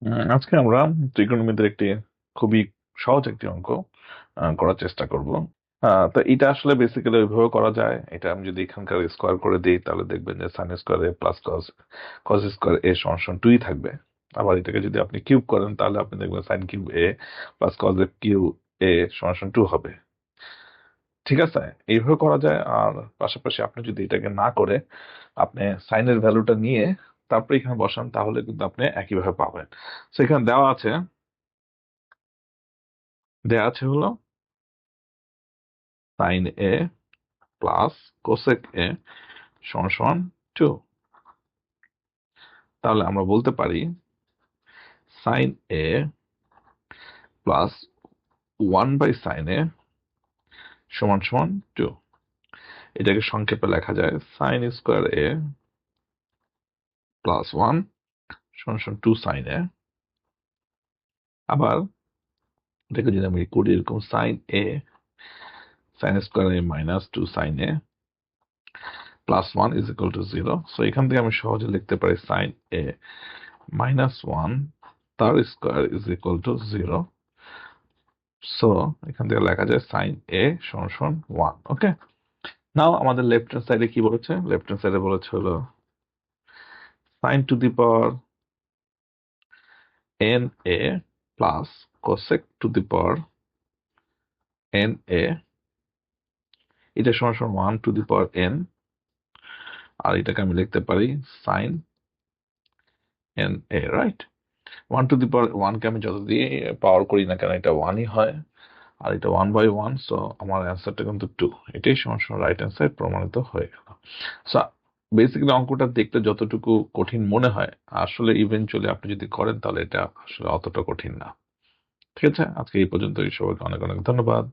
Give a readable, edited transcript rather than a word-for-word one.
আজকে আমরা ত্রিকোণমিতির একটি খুবই সহজ একটি অঙ্ক করার চেষ্টা করব। তো এটা আসলে বেসিক্যালি ওইভাবে করা যায়। এটা আমি যদি এখানকার স্কোয়ার করে দিই তাহলে দেখবেন যে সাইন স্কোয়ার এ প্লাস কস স্কোয়ার এ সমান সমান 2 থাকবে। আবার এটাকে যদি আপনি কিউব করেন তাহলে আপনি দেখবেন সাইন কিউব এ প্লাস কস কিউ এ সমান সমান 2 হবে। ঠিক আছে, এইভাবে করা যায়। আর পাশাপাশি আপনি যদি এটাকে না করে আপনি সাইনের ভ্যালুটা নিয়ে তারপরে এখানে বসান তাহলে কিন্তু আপনি একইভাবে পাবেন। সেখানে দেওয়া আছে হলো sine a plus cosec a সমান সমান 2। তাহলে আমরা বলতে পারি সাইন এ প্লাস 1/sin এ সমান সমান 2। এটাকে সংক্ষেপে লেখা যায় সাইন স্কোয়ার এ প্লাস 1 সমান সমান 2 সাইন এ। আবার এটাকে যদি আমি করি এরকম sine a sine square a minus 2 sine a plus 1 is equal to 0। So এখান থেকে আমি সহজে লিখতে পারি সাইন এ মাইনাস 1 তার square is equal to 0। So এখান থেকে লেখা যায় সাইন এ সমান সমান 1। ওকে, নাও আমাদের লেফট হ্যান্ড সাইডে কি বলেছে? লেফট হ্যান্ড সাইডে বলেছে হলো sine to the power n a plus cosec to the power n a, এটা সমান সমান 1 টু দি পাওয়ার এন। আর এটাকে আমি লিখতে পারি sine N A, right? 1 to the power 1 কে আমি যত দিয়ে পাওয়ার করি না কেন এটা 1ই হয়, আর এটা 1/1। সো আমার অ্যান্সারটা কিন্তু 2। এটাই সমান সমান রাইট অ্যান্সার প্রমাণিত হয়ে গেল। সো বেসিক্যালি অঙ্কটা দেখতে যতটুকু কঠিন মনে হয় আসলে ইভেনচুয়ালি আপনি যদি করেন তাহলে এটা আসলে অতটা কঠিন না। ঠিক আছে, আজকে এই পর্যন্তই। সবাইকে অনেক অনেক ধন্যবাদ।